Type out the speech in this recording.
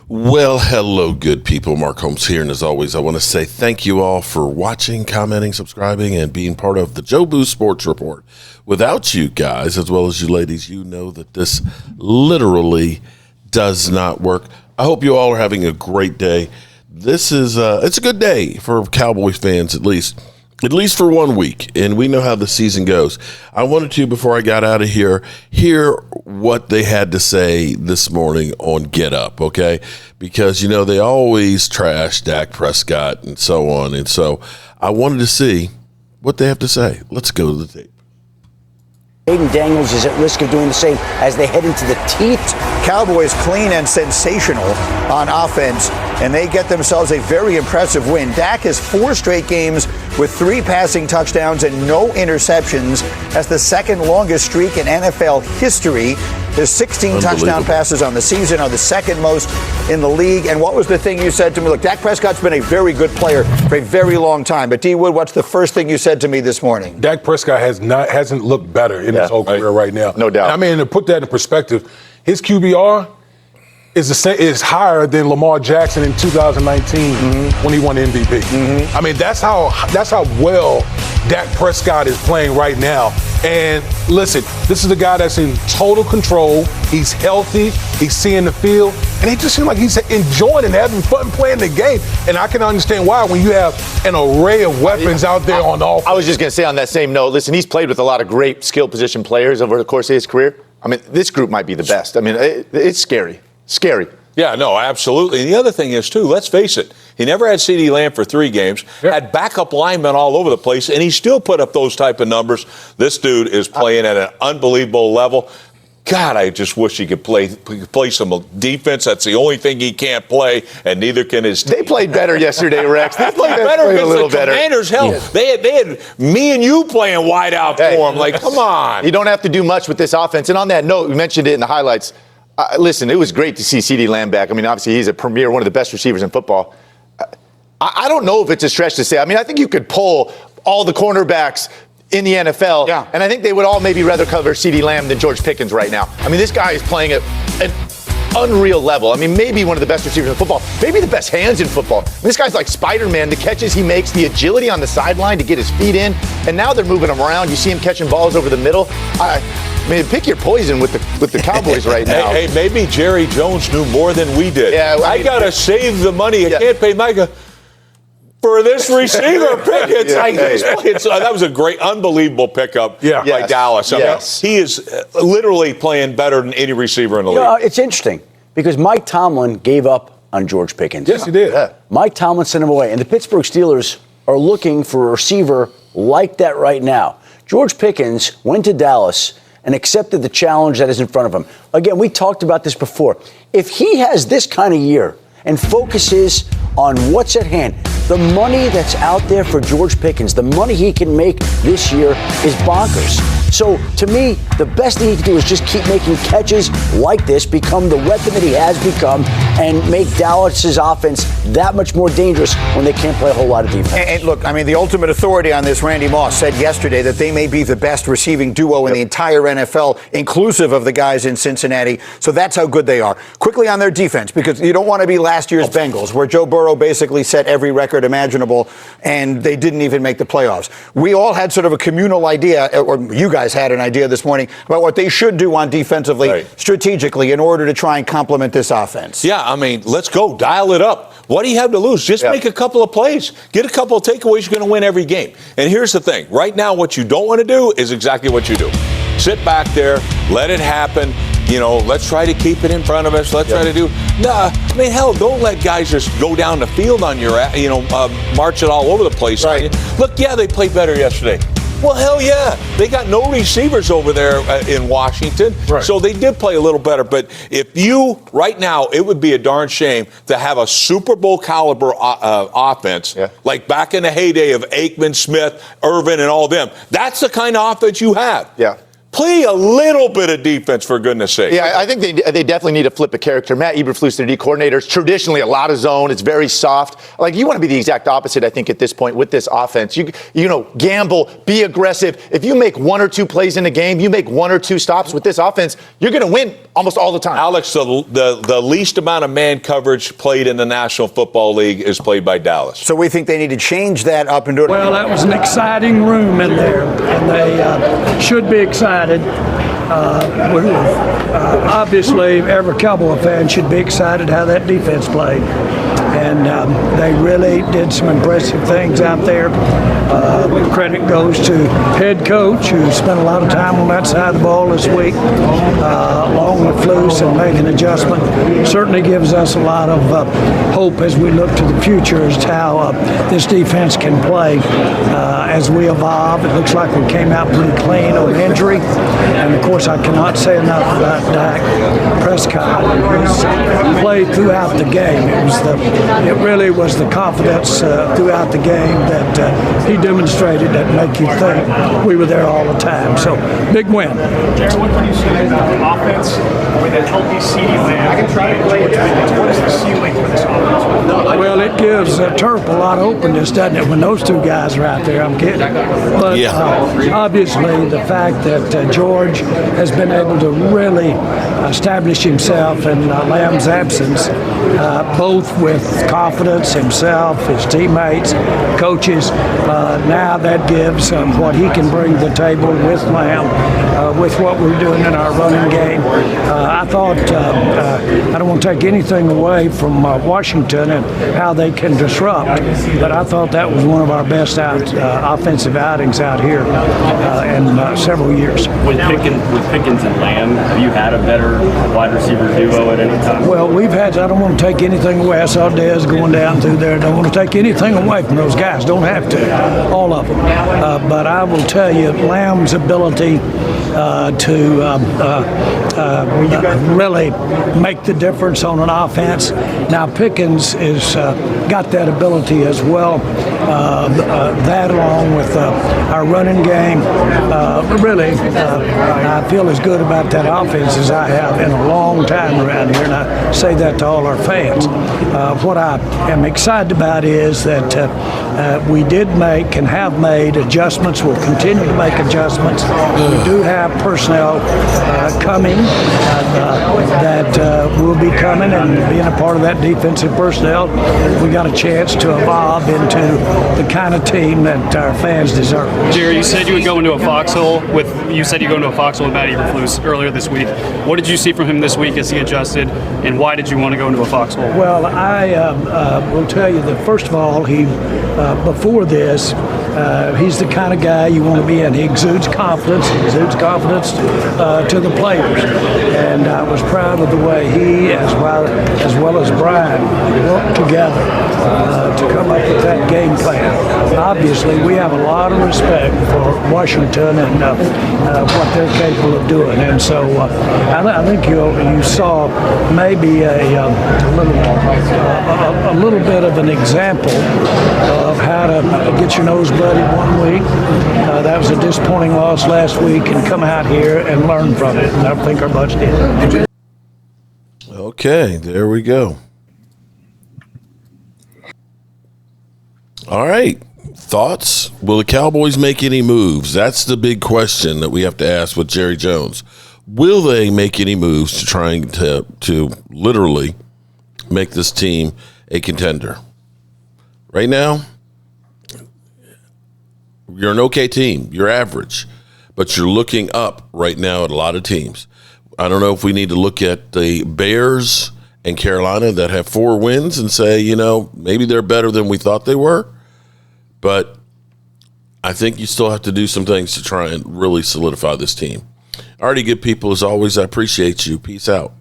Well, hello, good people. Mark Holmes here, and as always, I want to say thank you all for watching, commenting, subscribing, and being part of the Joe Boo Sports Report. Without you guys, as well as you ladies, you know that this literally does not work. I hope you all are having a great day. This is it's a good day for Cowboys fans, at least for 1 week, and we know how the season goes. I wanted to, before I got out of here, hear what they had to say this morning on Get Up, okay? Because, you know, they always trash Dak Prescott and so on, and so I wanted to see what they have to say. Let's go to the tape. Aiden Daniels is at risk of doing the same as they head into the teeth. Cowboys clean and sensational on offense, and they get themselves a very impressive win. Dak has 4 straight games with 3 passing touchdowns and no interceptions. That's the second longest streak in NFL history. His 16 touchdown passes on the season are the second most in the league. And what was the thing you said to me? Look, Dak Prescott's been a very good player for a very long time. But, D. Wood, what's the first thing you said to me this morning? Dak Prescott hasn't looked better in his whole career right now. No doubt. And I mean, to put that in perspective, his QBR is higher than Lamar Jackson in 2019 when he won the MVP. I mean, that's how well Dak Prescott is playing right now. And listen, this is a guy that's in total control. He's healthy. He's seeing the field. And he just seems like he's enjoying and having fun playing the game. And I can understand why when you have an array of weapons out there on the offense. I was just going to say on that same note, listen, he's played with a lot of great skill position players over the course of his career. I mean, this group might be the best. I mean, it's scary. Scary. Yeah, no, absolutely. And the other thing is, too, let's face it, he never had CeeDee Lamb for 3 games, had backup linemen all over the place, and he still put up those type of numbers. This dude is playing at an unbelievable level. God, I just wish he could play some defense. That's the only thing he can't play, and neither can his team. They played better yesterday, Rex. They played better against the Commanders. Hell, they had me and you playing wide out for him. Like, come on. You don't have to do much with this offense. And on that note, we mentioned it in the highlights. Listen, it was great to see CeeDee Lamb back. I mean, obviously, he's a premier, one of the best receivers in football. I don't know if it's a stretch to say. I mean, I think you could pull all the cornerbacks in the NFL, and I think they would all maybe rather cover CeeDee Lamb than George Pickens right now. I mean, this guy is playing at an unreal level. I mean, maybe one of the best receivers in football, maybe the best hands in football. I mean, this guy's like Spider-Man. The catches he makes, the agility on the sideline to get his feet in, and now they're moving him around. You see him catching balls over the middle. I mean, pick your poison with the Cowboys right now. Hey, maybe Jerry Jones knew more than we did. Yeah, I got to save the money. I can't pay Micah for this receiver Pickens. That was a great, unbelievable pickup by Dallas. I mean, he is literally playing better than any receiver in the league. It's interesting because Mike Tomlin gave up on George Pickens. Yes, he did. Mike Tomlin sent him away, and the Pittsburgh Steelers are looking for a receiver like that right now. George Pickens went to Dallas and accepted the challenge that is in front of him. Again, we talked about this before. If he has this kind of year and focuses on what's at hand, the money that's out there for George Pickens, the money he can make this year is bonkers. So, to me, the best thing he can do is just keep making catches like this, become the weapon that he has become, and make Dallas's offense that much more dangerous when they can't play a whole lot of defense. And look, I mean, the ultimate authority on this, Randy Moss, said yesterday that they may be the best receiving duo in the entire NFL, inclusive of the guys in Cincinnati. So that's how good they are. Quickly on their defense, because you don't want to be last year's Bengals, where Joe Burrow basically set every record imaginable, and they didn't even make the playoffs. We all had sort of a communal idea, or you guys had an idea this morning, about what they should do on defensively, strategically, in order to try and complement this offense. Yeah, I mean, let's go. Dial it up. What do you have to lose? Just make a couple of plays. Get a couple of takeaways. You're going to win every game. And here's the thing. Right now, what you don't want to do is exactly what you do. Sit back there. Let it happen. You know, let's try to keep it in front of us. Let's try to do. Nah, I mean, hell, don't let guys just go down the field on your, march it all over the place. Right. Look, they played better yesterday. Well, hell yeah. They got no receivers over there in Washington. Right. So they did play a little better. But if you, right now, it would be a darn shame to have a Super Bowl caliber offense, like back in the heyday of Aikman, Smith, Irvin, and all them. That's the kind of offense you have. Yeah. Play a little bit of defense, for goodness sake. Yeah, I think they definitely need to flip a character. Matt Eberflus, their D coordinator, is traditionally a lot of zone. It's very soft. Like, you want to be the exact opposite, I think, at this point with this offense. You know, gamble, be aggressive. If you make 1 or 2 plays in a game, you make 1 or 2 stops with this offense, you're going to win almost all the time. Alex, the least amount of man coverage played in the National Football League is played by Dallas. So we think they need to change that up and do it. Well, that was an exciting room in there, and they should be excited. Obviously, every Cowboy fan should be excited how that defense played. And they really did some impressive things out there. Credit goes to head coach, who spent a lot of time on that side of the ball this week, along with Flus, and making adjustment. Certainly gives us a lot of hope as we look to the future as to how this defense can play as we evolve. It looks like we came out pretty clean on injury. And, of course, I cannot say enough about Dak Prescott. He played throughout the game. It really was the confidence throughout the game that he demonstrated that make you think we were there all the time. So, big win. Jared, what can you say about the offense with a healthy CeeDee Lamb and George Pickens? What is the ceiling for this offense? Well, it gives Turp a lot of openness, doesn't it, when those 2 guys are out there? I'm kidding. But obviously, the fact that George has been able to really establish himself in Lamb's absence, both with confidence, himself, his teammates, coaches. Now that gives what he can bring to the table with Lamb, with what we're doing in our running game. I thought, I don't want to take anything away from Washington and how they can disrupt, but I thought that was one of our best offensive outings out here in several years. With Pickens and Lamb, have you had a better wide receiver duo at any time? Well, we've had, I don't want to take anything away. I saw Dez going down through there. Don't want to take anything away from those guys. Don't have to, all of them. But I will tell you, Lamb's ability to really make the difference on an offense. Now, Pickens is got that ability as well. That along with our running game, really, I feel as good about that offense as I have in a long time around here, and I say that to all our fans. What I am excited about is that we did make and have made adjustments. We'll continue to make adjustments. We do have personnel coming that will be coming, and being a part of that defensive personnel, we got a chance to evolve into the kind of team that our fans deserve. Jerry, you said you would go into a foxhole with Matt Eberflus earlier this week. What did you see from him this week as he adjusted, and why did you want to go into a foxhole? Well, I will tell you that, first of all, he before this, he's the kind of guy you want to be in. He exudes confidence. He exudes confidence to the players. And I was proud of the way he, as well as Brian, worked together to come up with that game plan. Obviously, we have a lot of respect for Washington and what they're capable of doing. And so I think you saw maybe a little bit of an example of how to get your nose bloody one week. That was a disappointing loss last week, and come out here and learn from it. And I think our bunch did. Okay, there we go. All right. Thoughts? Will the Cowboys make any moves? That's the big question that we have to ask with Jerry Jones. Will they make any moves to trying to literally make this team a contender? Right now, you're an okay team. You're average, but you're looking up right now at a lot of teams. I don't know if we need to look at the Bears and Carolina that have 4 wins and say, maybe they're better than we thought they were. But I think you still have to do some things to try and really solidify this team. Alrighty, good people. As always, I appreciate you. Peace out.